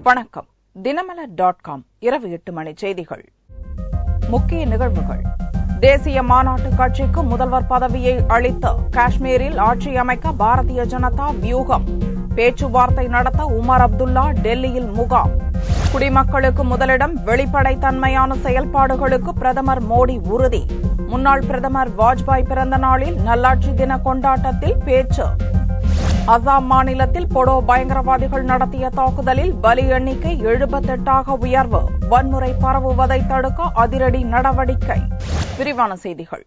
வணக்கம். தினமலர்.com இரவு 8 மணி செய்திகள். முக்கிய நிகழ்வுகள். தேசிய மாநாட்டு கட்சிக்கு முதல்வர் பதவியை அளித்து காஷ்மீரில் ஆட்சி அமைக்க பாரதிய ஜனதா வியூகம். பேச்சுவார்த்தை நடத்த உமர் அப்துல்லா டெல்லியில் முகாம். குடிமக்களுக்கு முதலிடம், வெளிப்படைத்தன்மையான செயல்பாடுகளுக்கு பிரதமர் மோடி உறுதி. முன்னாள் பிரதமர் வாஜ்பாய் பிறந்த நாளில் நல்லாட்சி தின கொண்டாட்டத்தில் பேச்சு. அசாம் மாநிலத்தில் போடோ பயங்கரவாதிகள் நடத்திய தாக்குதலில் பலி எண்ணிக்கை 78ஆக உயர்வு. வன்முறை பரவுவதை தடுக்க அதிரடி நடவடிக்கை. விரிவான செய்திகள்.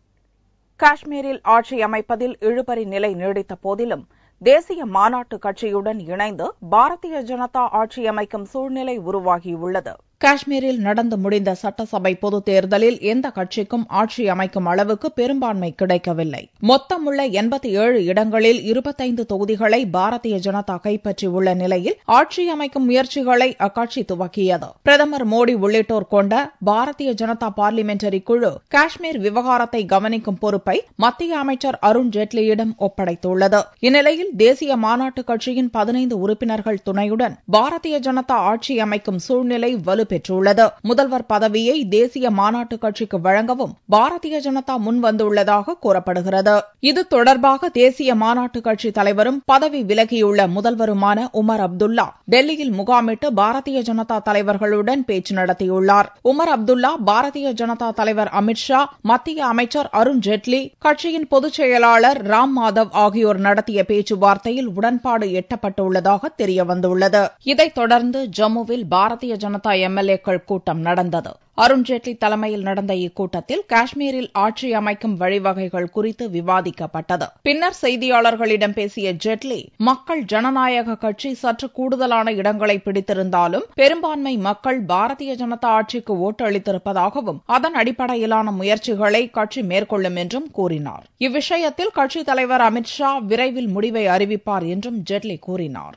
காஷ்மீரில் ஆட்சி அமைப்பதில் இழுபறி நிலை நீடித்த போதிலும் தேசிய மாநாட்டு கட்சியுடன் இணைந்து பாரதிய ஜனதா ஆட்சி அமைக்கும் சூழ்நிலை உருவாகியுள்ளது. காஷ்மீரில் நடந்து முடிந்த சட்டசபை பொதுத் தேர்தலில் எந்த கட்சிக்கும் ஆட்சி அமைக்கும் அளவுக்கு பெரும்பான்மை கிடைக்கவில்லை. மொத்தமுள்ள 87 இடங்களில் 25 தொகுதிகளை பாரதிய ஜனதா கைப்பற்றியுள்ள நிலையில் ஆட்சி அமைக்கும் முயற்சிகளை அக்கட்சி துவக்கியது. பிரதமர் மோடி உள்ளிட்டோர் கொண்ட பாரதிய ஜனதா பார்லிமெண்டரி குழு காஷ்மீர் விவகாரத்தை கவனிக்கும் பொறுப்பை மத்திய அமைச்சர் அருண் ஜேட்லியிடம் ஒப்படைத்துள்ளது. இந்நிலையில் தேசிய மாநாட்டு கட்சியின் 15 உறுப்பினர்கள் துணையுடன் பாரதிய ஜனதா ஆட்சி அமைக்கும் சூழ்நிலை பெற்றுள்ளது. முதல்வர் பதவியை தேசிய மாநாட்டு கட்சிக்கு வழங்கவும் பாரதிய ஜனதா முன்வந்துள்ளதாக கூறப்படுகிறது. இது தொடர்பாக தேசிய மாநாட்டு கட்சி தலைவரும் பதவி விலகியுள்ள முதல்வருமான உமர் அப்துல்லா டெல்லியில் முகாமிட்டு பாரதிய ஜனதா தலைவர்களுடன் பேச்சு நடத்தியுள்ளார். உமர் அப்துல்லா பாரதிய ஜனதா தலைவர் அமித் ஷா, மத்திய அமைச்சர் அருண் ஜேட்லி, கட்சியின் பொதுச் செயலாளர் ராம் மாதவ் ஆகியோர் நடத்திய பேச்சுவார்த்தையில் உடன்பாடு எட்டப்பட்டுள்ளதாக தெரியவந்துள்ளது. இதைத் தொடர்ந்து ஜம்முவில் பாரதிய ஜனதா எம்எல்ஏக்கள் கூட்டம் நடந்தது. அருண் ஜேட்லி தலைமையில் நடந்த இக்கூட்டத்தில் காஷ்மீரில் ஆட்சி அமைக்கும் வழிவகைகள் குறித்து விவாதிக்கப்பட்டது. பின்னர் செய்தியாளர்களிடம் பேசிய ஜேட்லி, மக்கள் ஜனநாயக கட்சி சற்று கூடுதலான இடங்களை பிடித்திருந்தாலும் பெரும்பான்மை மக்கள் பாரதிய ஜனதா ஆட்சிக்கு ஓட்டு அளித்திருப்பதாகவும் அதன் அடிப்படையிலான முயற்சிகளை கட்சி மேற்கொள்ளும் என்றும் கூறினார். இவ்விஷயத்தில் கட்சித் தலைவர் அமித் ஷா விரைவில் முடிவை அறிவிப்பார் என்றும் ஜேட்லி கூறினார்.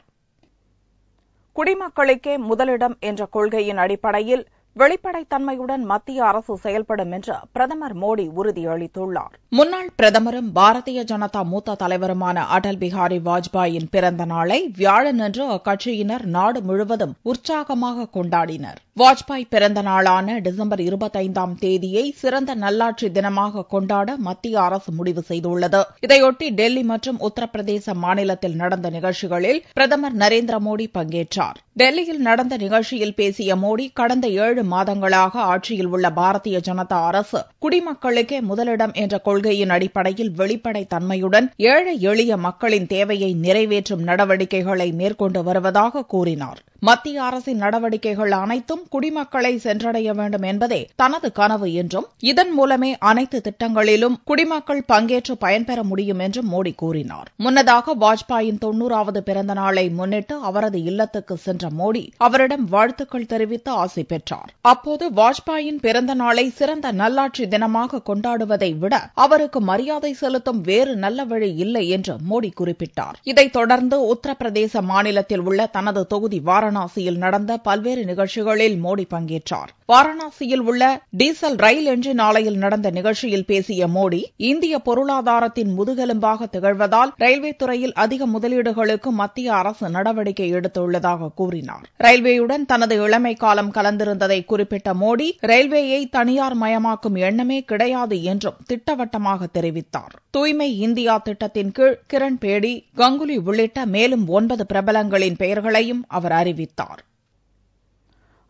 குடிமக்களுக்கே முதலிடம் என்ற கொள்கையின் அடிப்படையில் வெளிப்படைத்தன்மையுடன் மத்திய அரசு செயல்படும் என்று பிரதமர் மோடி உறுதியளித்துள்ளார். முன்னாள் பிரதமரும் பாரதிய ஜனதா மூத்த தலைவருமான அடல் பிஹாரி வாஜ்பாயின் பிறந்த நாளை வியாழனன்று அக்கட்சியினர் நாடு முழுவதும் உற்சாகமாக கொண்டாடினர். வாஜ்பாய் பிறந்த நாளான டிசம்பர் 25ஆம் தேதியை சிறந்த நல்லாட்சி தினமாக கொண்டாட மத்திய அரசு முடிவு செய்துள்ளது. இதையொட்டி டெல்லி மற்றும் உத்தரப்பிரதேச மாநிலத்தில் நடந்த நிகழ்ச்சிகளில் பிரதமர் நரேந்திர மோடி பங்கேற்றார். டெல்லியில் நடந்த நிகழ்ச்சியில் பேசிய மோடி, கடந்த 7 மாதங்களாக ஆட்சியில் உள்ள பாரதிய ஜனதா அரசு குடிமக்களுக்கே முதலிடம் என்ற கொள்கையின் அடிப்படையில் வெளிப்படைத்தன்மையுடன் ஏழை எளிய மக்களின் தேவையை நிறைவேற்றும் நடவடிக்கைகளை மேற்கொண்டு வருவதாக கூறினார். மத்திய அரசின் நடவடிக்கைகள் அனைத்தும் குடிமக்களை சென்றடைய வேண்டும் என்பதே தனது கனவு என்றும் இதன் மூலமே அனைத்து திட்டங்களிலும் குடிமக்கள் பங்கேற்று பயன்பெற முடியும் என்றும் மோடி கூறினார். முன்னதாக வாஜ்பாயின் 90வது பிறந்த நாளை முன்னிட்டு அவரது இல்லத்துக்கு சென்ற மோடி அவரிடம் வாழ்த்துக்கள் தெரிவித்து ஆசி பெற்றார். அப்போது வாஜ்பாயின் பிறந்த நாளை சிறந்த நல்லாட்சி தினமாக கொண்டாடுவதை விட அவருக்கு மரியாதை செலுத்தும் வேறு நல்ல வழி இல்லை என்று மோடி குறிப்பிட்டார். இதைத் தொடர்ந்து உத்தரப்பிரதேச மாநிலத்தில் உள்ள தனது தொகுதி வாரணாசியில் நடந்த பல்வேறு நிகழ்ச்சிகளில் மோடி பங்கேற்றார். வாரணாசியில் உள்ள டீசல் ரயில் என்ஜின் ஆலையில் நடந்த நிகழ்ச்சியில் பேசிய மோடி, இந்திய பொருளாதாரத்தின் முதுகெலும்பாக திகழ்வதால் ரயில்வே துறையில் அதிக முதலீடுகளுக்கு மத்திய அரசு நடவடிக்கை எடுத்துள்ளதாக கூறினார். ரயில்வேயுடன் தனது இளமை காலம் கலந்திருந்ததை குறிப்பிட்ட மோடி, ரயில்வேயை தனியார் மயமாக்கும் எண்ணமே கிடையாது என்றும் திட்டவட்டமாக தெரிவித்தார். தூய்மை இந்தியா திட்டத்தின் கீழ் கிரண் பேடி, கங்குலி உள்ளிட்ட மேலும் 9 பிரபலங்களின் பெயர்களையும் அவர் அறிவித்தார்.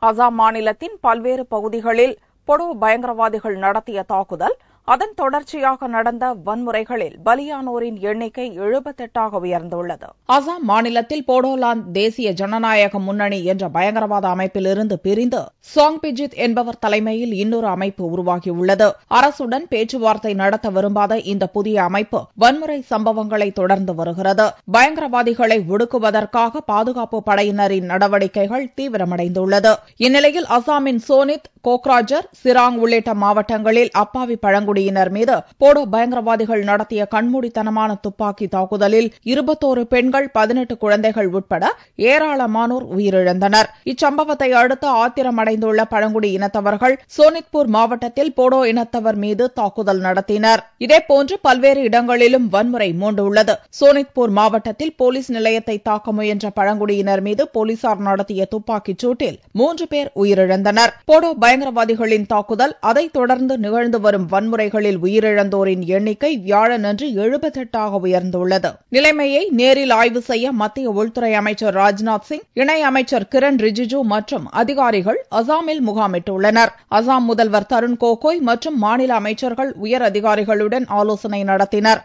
அசாம் மாநிலத்தின் பல்வேறு பகுதிகளில் போடோ பயங்கரவாதிகள் நடத்திய தாக்குதல், அதன் தொடர்ச்சியாக நடந்த வன்முறைகளில் பலியானோரின் எண்ணிக்கை 78ஆக உயர்ந்துள்ளது. அசாம் மாநிலத்தில் போடோலாந்து தேசிய ஜனநாயக முன்னணி என்ற பயங்கரவாத அமைப்பிலிருந்து பிரிந்து சாங்பிஜித் என்பவர் தலைமையில் இன்னொரு அமைப்பு உருவாகியுள்ளது. அரசுடன் பேச்சுவார்த்தை நடத்த விரும்பாத இந்த புதிய அமைப்பு வன்முறை சம்பவங்களை தொடர்ந்து வருகிறது. பயங்கரவாதிகளை ஒடுக்குவதற்காக பாதுகாப்பு படையினரின் நடவடிக்கைகள் தீவிரமடைந்துள்ளது. இந்நிலையில் அசாமின் சோனித், கோக்ராஜர், சிராங் உள்ளிட்ட மாவட்டங்களில் அப்பாவி பழங்குடியினர் மீது போடோ பயங்கரவாதிகள் நடத்திய கண்மூடித்தனமான துப்பாக்கி தாக்குதலில் 21 பெண்கள், 18 குழந்தைகள் உட்பட ஏராளமானோர் உயிரிழந்தனர். இச்சம்பவத்தை அடுத்து ஆத்திரமடைந்துள்ள பழங்குடி இனத்தவர்கள் சோனித்பூர் மாவட்டத்தில் போடோ இனத்தவர் மீது தாக்குதல் நடத்தினர். இதேபோன்று பல்வேறு இடங்களிலும் வன்முறை மூண்டுள்ளது. சோனித்பூர் மாவட்டத்தில் போலீஸ் நிலையத்தை தாக்க முயன்ற பழங்குடியினர் மீது போலீசார் நடத்திய துப்பாக்கிச் சூட்டில் 3 பேர் உயிரிழந்தனர். போடோ பயங்கரவாதிகளின் தாக்குதல், அதைத் தொடர்ந்து நிகழ்ந்து வரும் வன்முறைகளில் உயிரிழந்தோரின் எண்ணிக்கை வியாழனன்று 78ஆக உயர்ந்துள்ளது. நிலைமையை நேரில் ஆய்வு செய்ய மத்திய உள்துறை அமைச்சர் ராஜ்நாத் சிங், இணை அமைச்சர் கிரண் ரிஜிஜு மற்றும் அதிகாரிகள் அசாமில் முகாமிட்டுள்ளனர். அசாம் முதல்வர் தருண் கோகோய் மற்றும் மாநில அமைச்சர்கள் உயர் அதிகாரிகளுடன் ஆலோசனை நடத்தினர்.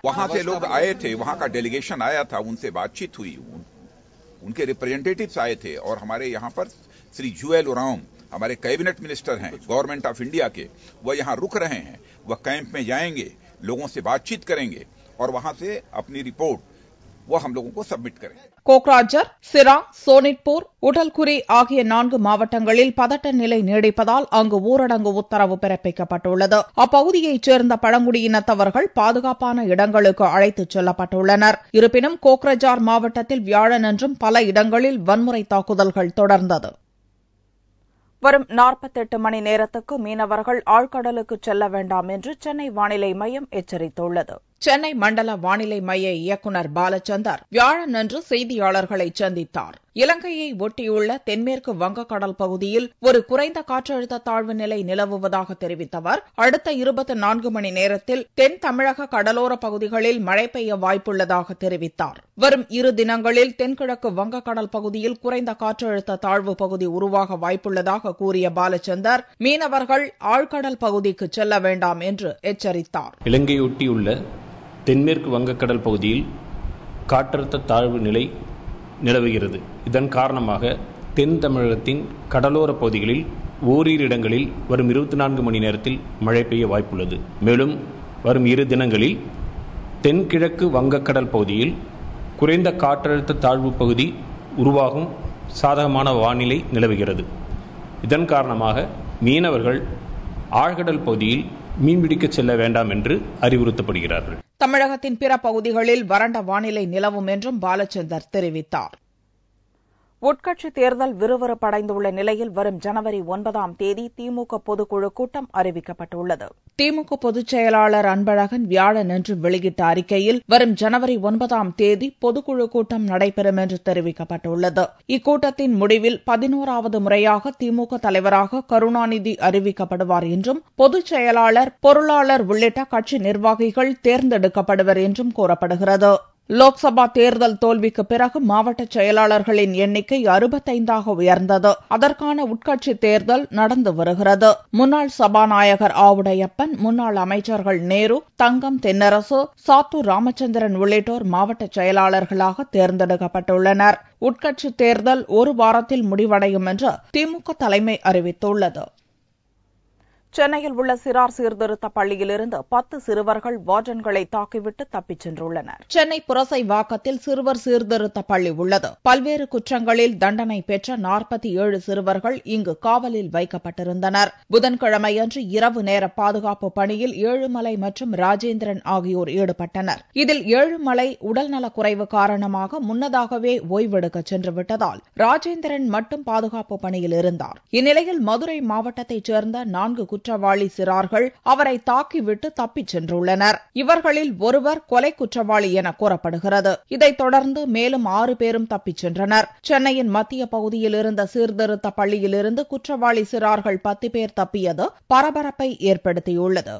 उनके रिप्रेजेंटेटिव्स आए थे और हमारे यहाँ पर श्री जुएल ओराम हमारे कैबिनेट मिनिस्टर हैं गवर्नमेंट ऑफ इंडिया के, वह यहाँ रुक रहे हैं. वह कैंप में जाएंगे, लोगों से बातचीत करेंगे और वहां से अपनी रिपोर्ट वो हम लोगों को सबमिट करेंगे. கோக்ராஜர், சிராங், சோனித்பூர், உடல்குரி ஆகிய 4 மாவட்டங்களில் பதட்ட நிலை நீடிப்பதால் அங்கு ஊரடங்கு உத்தரவு பிறப்பிக்கப்பட்டுள்ளது. அப்பகுதியைச் சேர்ந்த பழங்குடியினத்தவர்கள் பாதுகாப்பான இடங்களுக்கு அழைத்துச் செல்லப்பட்டுள்ளனர். இருப்பினும் கோக்ரஜார் மாவட்டத்தில் வியாழனன்றும் பல இடங்களில் வன்முறை தாக்குதல்கள் தொடர்ந்தது. வரும் 48 மணி நேரத்துக்கு மீனவர்கள் ஆழ்கடலுக்கு செல்ல வேண்டாம் என்று சென்னை வானிலை மையம் எச்சரித்துள்ளது. சென்னை மண்டல வானிலை மைய இயக்குநர் பாலச்சந்தர் வியாழனன்று செய்தியாளர்களை சந்தித்தார். இலங்கையை ஒட்டியுள்ள தென்மேற்கு வங்கக்கடல் பகுதியில் ஒரு குறைந்த காற்றழுத்த தாழ்வு நிலை நிலவுவதாக தெரிவித்த அவர், அடுத்த 24 மணி நேரத்தில் தென் தமிழக கடலோர பகுதிகளில் மழை பெய்ய வாய்ப்புள்ளதாக தெரிவித்தார். வரும் 2 தினங்களில் தென்கிழக்கு வங்கக்கடல் பகுதியில் குறைந்த காற்றழுத்த தாழ்வு பகுதி உருவாக வாய்ப்புள்ளதாக கூறிய பாலச்சந்தர், மீனவர்கள் ஆழ்கடல் பகுதிக்கு செல்ல வேண்டாம் என்று எச்சரித்தார். இலங்கையொட்டியுள்ள தென்மேற்கு வங்கக்கடல் பகுதியில் காற்றழுத்த தாழ்வு நிலை நிலவுகிறது. இதன் காரணமாக தென் தமிழகத்தின் கடலோர பகுதிகளில் ஓரிரு இடங்களில் வரும் 24 மணி நேரத்தில் மழை பெய்ய வாய்ப்புள்ளது. மேலும் வரும் 2 தினங்களில் தென்கிழக்கு வங்கக்கடல் பகுதியில் குறைந்த காற்றழுத்த தாழ்வு பகுதி உருவாகும் சாதகமான வானிலை நிலவுகிறது. இதன் காரணமாக மீனவர்கள் ஆழ்கடல் பகுதியில் மீன்பிடிக்க செல்ல வேண்டாம் என்று அறிவுறுத்தப்படுகிறார்கள். தமிழகத்தின் பிற பகுதிகளில் வறண்ட வானிலை நிலவும் என்றும் பாலச்சந்தர் தெரிவித்தார். உட்கட்சி தேர்தல் விறுவிறுப்படைந்துள்ள நிலையில் வரும் ஜனவரி 9ஆம் தேதி திமுக பொதுக்குழு கூட்டம் அறிவிக்கப்பட்டுள்ளது. திமுக பொதுச் செயலாளர் அன்பழகன் வியாழனன்று வெளியிட்ட அறிக்கையில் வரும் ஜனவரி 9ஆம் தேதி பொதுக்குழு கூட்டம் நடைபெறும் என்று தெரிவிக்கப்பட்டுள்ளது. இக்கூட்டத்தின் முடிவில் 11வது முறையாக திமுக தலைவராக கருணாநிதி அறிவிக்கப்படுவார் என்றும், பொதுச் செயலாளர், பொருளாளர் உள்ளிட்ட கட்சி நிர்வாகிகள் தேர்ந்தெடுக்கப்படுவர் என்றும் கூறப்படுகிறது. லோக்சபா தேர்தல் தோல்விக்கு பிறகு மாவட்ட செயலாளர்களின் எண்ணிக்கை 65ஆக உயர்ந்தது. அதற்கான உட்கட்சி தேர்தல் நடந்து வருகிறது. முன்னாள் சபாநாயகர் ஆவுடையப்பன், முன்னாள் அமைச்சர்கள் நேரு, தங்கம் தென்னரசு, சாத்தூர் ராமச்சந்திரன் உள்ளிட்டோர் மாவட்ட செயலாளர்களாக தேர்ந்தெடுக்கப்பட்டுள்ளனர். உட்கட்சி தேர்தல் 1 வாரத்தில் முடிவடையும் என்று திமுக தலைமை அறிவித்துள்ளது. சென்னையில் உள்ள சிறார் சீர்திருத்த பள்ளியிலிருந்து 10 சிறுவர்கள் வார்டன்களை தாக்கிவிட்டு தப்பிச் சென்றுள்ளனர். சென்னை புரசைவாக்கத்தில் சிறுவர் சீர்திருத்த பள்ளி உள்ளது. பல்வேறு குற்றங்களில் தண்டனை பெற்ற 47 சிறுவர்கள் இங்கு காவலில் வைக்கப்பட்டிருந்தனர். புதன்கிழமையன்று இரவு நேர பாதுகாப்பு பணியில் ஏழுமலை மற்றும் ராஜேந்திரன் ஆகியோர் ஈடுபட்டனர். இதில் ஏழுமலை உடல்நலக் குறைவு காரணமாக முன்னதாகவே ஓய்வெடுக்க சென்றுவிட்டதால் ராஜேந்திரன் மட்டும் பாதுகாப்பு பணியில் இருந்தார். இந்நிலையில் மதுரை மாவட்டத்தைச் சேர்ந்த 4 குற்றவாளி சிறார்கள் அவரை தாக்கிவிட்டு தப்பிச் சென்றுள்ளனர். இவர்களில் ஒருவர் கொலை குற்றவாளி என கூறப்படுகிறது. இதைத் தொடர்ந்து மேலும் 6 பேரும் தப்பிச் சென்றனர். சென்னையின் மத்திய பகுதியில் இருந்த சீர்திருத்த பள்ளியிலிருந்து குற்றவாளி சிறார்கள் 10 பேர் தப்பியது பரபரப்பை ஏற்படுத்தியுள்ளது.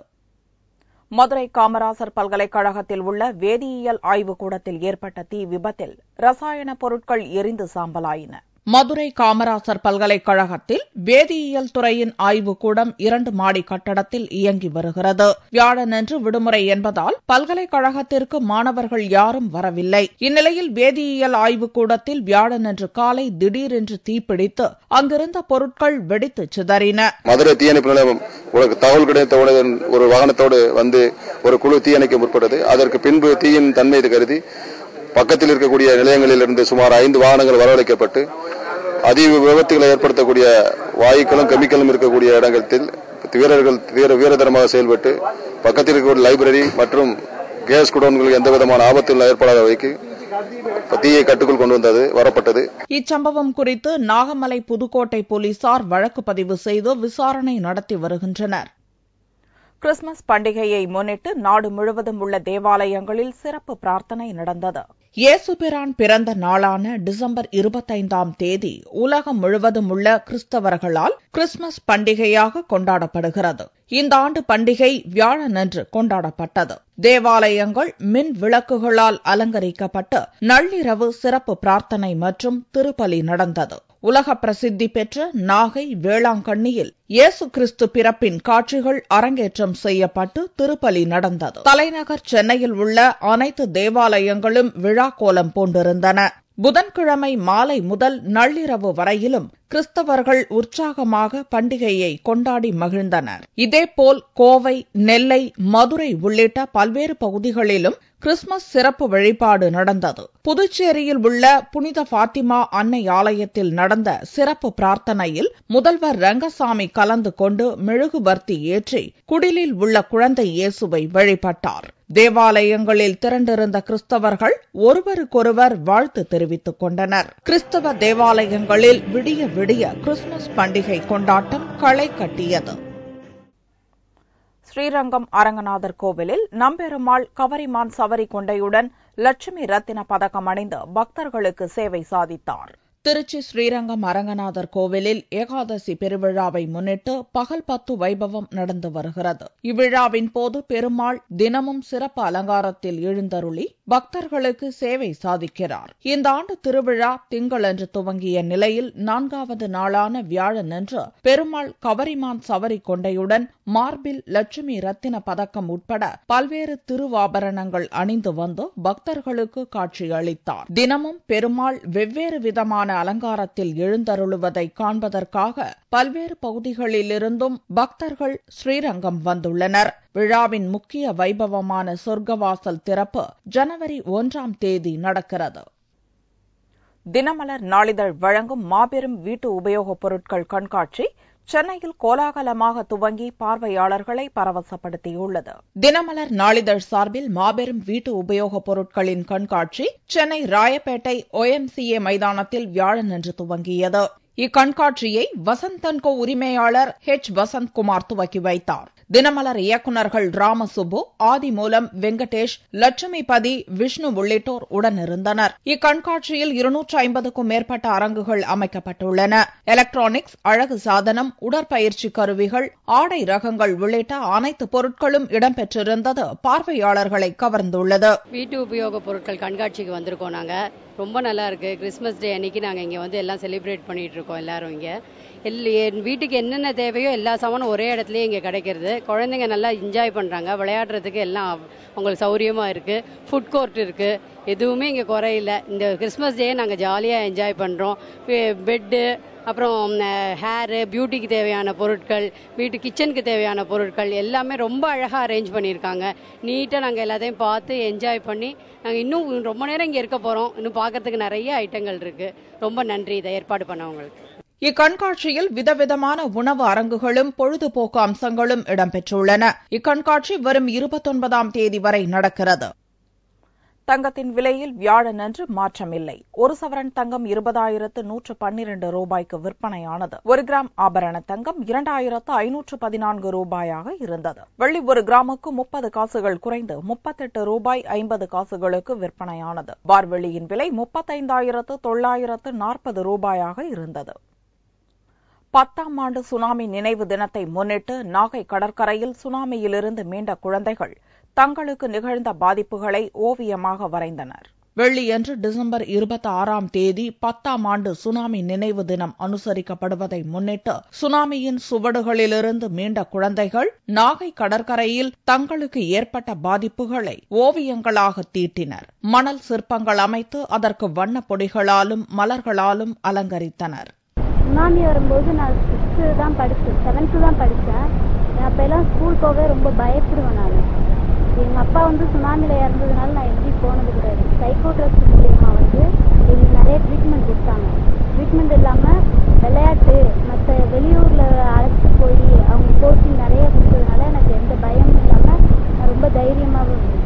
மதுரை காமராசர் பல்கலைக்கழகத்தில் உள்ள வேதியியல் ஆய்வுக்கூடத்தில் ஏற்பட்ட தீ விபத்தில் ரசாயன பொருட்கள் எரிந்து சாம்பலாயின. மதுரை காமராசர் பல்கலைக்கழகத்தில் வேதியியல் துறையின் ஆய்வுக்கூடம் 2 மாடி கட்டடத்தில் இயங்கி வருகிறது. வியாழனன்று விடுமுறை என்பதால் பல்கலைக்கழகத்திற்கு மாணவர்கள் யாரும் வரவில்லை. இந்நிலையில் வேதியியல் ஆய்வுக்கூடத்தில் வியாழனன்று காலை திடீரென்று தீப்பிடித்து அங்கிருந்த பொருட்கள் வெடித்து சிதறின. மதுரை தீயணைப்பு நிலையம் தகவல் கிடைத்தவுடன் ஒரு வாகனத்தோடு வந்து ஒரு குழு தீயணைக்க முற்பட்டது. அதற்கு பின்பு தீயின் தன்மை கருதி பக்கத்தில் இருக்கக்கூடிய நிலையங்களில் இருந்து சுமார் 5 வாகனங்கள் வரவழைக்கப்பட்டு அதி விபத்துகளை ஏற்படுத்தக்கூடிய வாயுக்களும் கெமிக்கலும் இருக்கக்கூடிய இடத்தில் வீரர்கள் வீரதரமாக செயல்பட்டு பக்கத்தில் இருக்கக்கூடிய லைப்ரரி மற்றும் கேஸ் குடோன்களுக்கு எந்த விதமான ஆபத்துகள் ஏற்படாத வகைக்கு தீயை கட்டுக்குள் கொண்டு வந்தது வரப்பட்டது. இச்சம்பவம் குறித்து நாகமலை புதுக்கோட்டை போலீசார் வழக்கு பதிவு செய்து விசாரணை நடத்தி வருகின்றனர். கிறிஸ்துமஸ் பண்டிகையை முன்னிட்டு நாடு முழுவதும் உள்ள தேவாலயங்களில் சிறப்பு பிரார்த்தனை நடந்தது. இயேசுபிரான் பிறந்த நாளான டிசம்பர் 25ஆம் தேதி உலகம் முழுவதும் உள்ள கிறிஸ்தவர்களால் கிறிஸ்துமஸ் பண்டிகையாக கொண்டாடப்படுகிறது. இந்த ஆண்டு பண்டிகை வியாழனன்று கொண்டாடப்பட்டது. தேவாலயங்கள் மின் விளக்குகளால் அலங்கரிக்கப்பட்டு நள்ளிரவு சிறப்பு பிரார்த்தனை மற்றும் திருப்பலி நடந்தது. உலக பிரசித்தி பெற்ற நாகை வேளாங்கண்ணியில் இயேசு கிறிஸ்து பிறப்பின் காட்சிகள் அரங்கேற்றம் செய்யப்பட்டு திருப்பலி நடந்தது. தலைநகர் சென்னையில் உள்ள அனைத்து தேவாலயங்களும் விழா கோலம் பூண்டிருந்தன. புதன்கிழமை மாலை முதல் நள்ளிரவு வரையிலும் கிறிஸ்தவர்கள் உற்சாகமாக பண்டிகையை கொண்டாடி மகிழ்ந்தனர். இதேபோல் கோவை, நெல்லை, மதுரை உள்ளிட்ட பல்வேறு பகுதிகளிலும் கிறிஸ்துமஸ் சிறப்பு வழிபாடு நடந்தது. புதுச்சேரியில் உள்ள புனித பாத்திமா அன்னை ஆலயத்தில் நடந்த சிறப்பு பிரார்த்தனையில் முதல்வர் ரங்கசாமி கலந்து கொண்டு மெழுகுவர்த்தி ஏற்றி குடிலில் உள்ள குழந்தை இயேசுவை வழிபட்டார். தேவாலயங்களில் திரண்டிருந்த கிறிஸ்தவர்கள் ஒருவருக்கொருவர் வாழ்த்து தெரிவித்துக் கொண்டனர். கிறிஸ்தவ தேவாலயங்களில் விடிய விடிய கிறிஸ்துமஸ் பண்டிகை கொண்டாட்டம் களை கட்டியது. ஸ்ரீரங்கம் அரங்கநாதர் கோவிலில் நம்பெருமாள் கவரிமான் சவரி கொண்டையுடன் லட்சுமி ரத்தின பதக்கம் அணிந்து பக்தர்களுக்கு சேவை சாதித்தார். திருச்சி ஸ்ரீரங்கம் அரங்கநாதர் கோவிலில் ஏகாதசி பெருவிழாவை முன்னிட்டு பகல் 10 வைபவம் நடந்து வருகிறது. இவ்விழாவின் போது பெருமாள் தினமும் சிறப்பு அலங்காரத்தில் எழுந்தருளி பக்தர்களுக்கு சேவை சாதிக்கிறார். இந்த ஆண்டு திருவிழா திங்களன்று துவங்கிய நிலையில் 4வது நாளான வியாழனன்று பெருமாள் கவரிமான் சவரி கொண்டையுடன் மார்பில் லட்சுமி ரத்தின பதக்கம் உட்பட பல்வேறு திருவாபரணங்கள் அணிந்து வந்து பக்தர்களுக்கு காட்சியளித்தார். தினமும் பெருமாள் வெவ்வேறு விதமான அலங்காரத்தில் எழுந்தருளுவதை காண்பதற்காக பல்வேறு பகுதிகளிலிருந்தும் பக்தர்கள் ஸ்ரீரங்கம் வந்துள்ளனர். விழாவின் முக்கிய வைபவமான சொர்க்கவாசல் திறப்பு ஜனவரி 1ஆம் தேதி நடக்கிறது. தினமலர் நாளிதழ் வழங்கும் மாபெரும் வீட்டு உபயோகப் பொருட்கள் கண்காட்சி சென்னையில் கோலாகலமாக துவங்கி பார்வையாளர்களை பரவசப்படுத்தியுள்ளது. தினமலர் நாளிதழ் சார்பில் மாபெரும் வீட்டு உபயோகப் பொருட்களின் கண்காட்சி சென்னை ராயப்பேட்டை OMCA மைதானத்தில் வியாழனன்று துவங்கியது. இக்கண்காட்சியை வசந்த் அண்ட் கோ உரிமையாளர் வசந்த்குமார் துவக்கி வைத்தார். தினமலர் இயக்குநர்கள் ராமசுப்பு, ஆதிமூலம், வெங்கடேஷ், லட்சுமிபதி, விஷ்ணு உள்ளிட்டோர் உடனிருந்தனர். இக்கண்காட்சியில் 250க்கும் மேற்பட்ட அரங்குகள் அமைக்கப்பட்டுள்ளன. எலக்ட்ரானிக்ஸ், அழகு சாதனம், உடற்பயிற்சி கருவிகள், ஆடை ரகங்கள் உள்ளிட்ட அனைத்து பொருட்களும் இடம்பெற்றிருந்தது பார்வையாளர்களை கவர்ந்துள்ளது. வீட்டு உபயோக பொருட்கள் கண்காட்சிக்கு வந்திருக்கோம். நாங்க ரொம்ப நல்லா இருக்கு. கிறிஸ்துமஸ் டே அன்னைக்கு நாங்க இங்க வந்து எல்லாம் செலிப்ரேட் பண்ணிட்டு இருக்கோம். எல்லாரும் இங்க வீட்டுக்கு என்னென்ன தேவையோ எல்லா சாமானும் ஒரே இடத்துலயே இங்க கிடைக்கிறது. குழந்தைங்க நல்லா என்ஜாய் பண்றாங்க. விளையாடுறதுக்கு எல்லாம் அவங்களுக்கு சௌரியமா இருக்கு. ஃபுட் கோர்ட் இருக்கு. எதுவுமே இங்க குறையில. இந்த கிறிஸ்துமஸ் டே நாங்க ஜாலியா என்ஜாய் பண்றோம். பெட்டு, அப்புறம் ஹேரு, பியூட்டிக்கு தேவையான பொருட்கள், வீட்டு கிச்சனுக்கு தேவையான பொருட்கள் எல்லாமே ரொம்ப அழகா அரேஞ்ச் பண்ணியிருக்காங்க. நீட்டா நாங்க எல்லாத்தையும் பார்த்து என்ஜாய் பண்ணி நாங்க இன்னும் ரொம்ப நேரம் இங்க இருக்க போறோம். இன்னும் பார்க்கறதுக்கு நிறைய ஐட்டங்கள் இருக்கு. ரொம்ப நன்றி இதை ஏற்பாடு பண்ணவங்களுக்கு. இக்கண்காட்சியில் விதவிதமான உணவு அரங்குகளும் பொழுதுபோக்கு அம்சங்களும் இடம்பெற்றுள்ளன. இக்கண்காட்சி வரும் 29ஆம் தேதி வரை நடக்கிறது. தங்கத்தின் விலையில் வியாழனன்று மாற்றமில்லை. ஒரு சவரன் தங்கம் 20,112 ரூபாய்க்கு விற்பனையானது. 1 கிராம் ஆபரண தங்கம் 2,514 ரூபாயாக இருந்தது. வெள்ளி 1 கிராமுக்கு 30 காசுகள் குறைந்து 38 ரூபாய் 50 காசுகளுக்கு விற்பனையானது. பார் வெள்ளியின் விலை 35,940 ரூபாயாக இருந்தது. 10ஆம் ஆண்டு சுனாமி நினைவு தினத்தை முன்னிட்டு நாகை கடற்கரையில் சுனாமியிலிருந்து மீண்ட குழந்தைகள் தங்களுக்கு நிகழ்ந்த பாதிப்புகளை ஓவியமாக வரைந்தனர். வெள்ளியன்று டிசம்பர் 26ஆம் தேதி 10ஆம் ஆண்டு சுனாமி நினைவு தினம் அனுசரிக்கப்படுவதை முன்னிட்டு சுனாமியின் சுவடுகளிலிருந்து மீண்ட குழந்தைகள் நாகை கடற்கரையில் தங்களுக்கு ஏற்பட்ட பாதிப்புகளை ஓவியங்களாக தீட்டினர். மணல் சிற்பங்கள் அமைத்து அதற்கு வண்ணப் பொடிகளாலும் மலர்களாலும் அலங்கரித்தனர். சுனாமி வரும்போது நான் 6th தான் படித்தேன், 7th தான் படித்தேன். அப்பெல்லாம் ஸ்கூல் போகவே ரொம்ப பயப்படுவேன். நான் எங்கள் அப்பா வந்து சுனாமியில் இறந்ததுனால நான் எங்கேயும் போனது கிடையாது. சைக்கோட்ரஸ்ட் மூலியமாக வந்து எங்களுக்கு நிறைய ட்ரீட்மெண்ட் கொடுத்தாங்க. ட்ரீட்மெண்ட் இல்லாமல் விளையாட்டு மற்ற வெளியூரில் அழைச்சிட்டு போய் அவங்க கோச்சிங் நிறைய கொடுத்ததுனால எனக்கு எந்த பயமும் இல்லாமல் நான் ரொம்ப தைரியமாகவும் இருந்தேன்.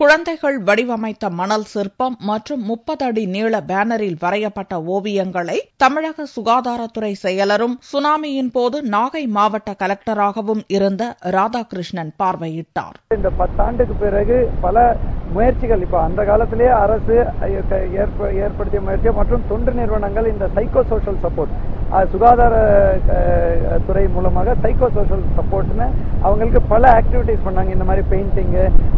குழந்தைகள் வடிவமைத்த மணல் சிற்பம் மற்றும் 30 அடி நீள பேனரில் வரையப்பட்ட ஓவியங்களை தமிழக சுகாதாரத்துறை செயலரும் சுனாமியின் போது நாகை மாவட்ட கலெக்டராகவும் இருந்த ராதாகிருஷ்ணன் பார்வையிட்டார். இந்த 10 ஆண்டுக்கு பிறகு பல முயற்சிகள் இப்ப அந்த காலத்திலேயே அரசு ஏற்படுத்திய முயற்சி மற்றும் தொண்டு நிறுவனங்கள் இந்த சைக்கோ சோஷியல் சப்போர்ட் சுகாதார துறை மூலமாக சைக்கோ சோஷியல் சப்போர்ட்னு அவங்களுக்கு பல ஆக்டிவிட்டிஸ் பண்ணாங்க. இந்த மாதிரி பெயிண்டிங்,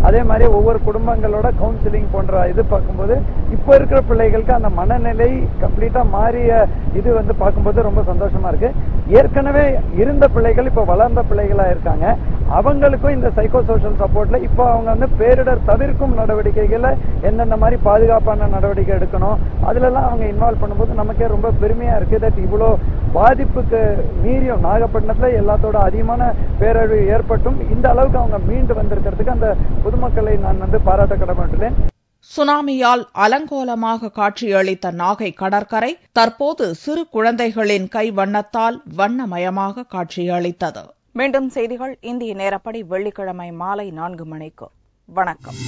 அதே மாதிரி ஒவ்வொரு குடும்பங்களோட கவுன்சிலிங் போன்ற இது பார்க்கும்போது இப்போ இருக்கிற பிள்ளைகளுக்கு அந்த மனநிலை கம்ப்ளீட்டா மாறிய இது பார்க்கும்போது ரொம்ப சந்தோஷமா இருக்கு. ஏற்கனவே இருந்த பிள்ளைகள் இப்ப வளர்ந்த பிள்ளைகளா இருக்காங்க. அவங்களுக்கும் இந்த சைக்கோ சோஷியல் சப்போர்ட்ல இப்போ அவங்க பேரிடர் தவிர்க்கும் நடவடிக்கைகளை எந்தெந்த மாதிரி பாதுகாப்பான நடவடிக்கை எடுக்கணும் அதுலலாம் அவங்க இன்வால்வ் பண்ணும்போது நமக்கே ரொம்ப பெருமையா இருக்கு. தட் இவ்வளோ பாதிப்புக்கு மீறியும் நாகப்பட்டினத்துல எல்லாத்தோட அதிகமான பேரழிவு ஏற்பட்டும் இந்த அளவுக்கு அவங்க மீண்டு வந்திருக்கிறதுக்கு அந்த பொதுமக்களை நான் பாராட்ட கடமைப்பட்டுள்ளேன். சுனாமியால் அலங்கோலமாக காட்சியளித்த நாகை கடற்கரை தற்போது சிறு குழந்தைகளின் கை வண்ணத்தால் வண்ணமயமாக காட்சியளித்தது. மீண்டும் செய்திகள் இந்திய நேரப்படி வெள்ளிக்கிழமை மாலை 4 மணிக்கு. வணக்கம்.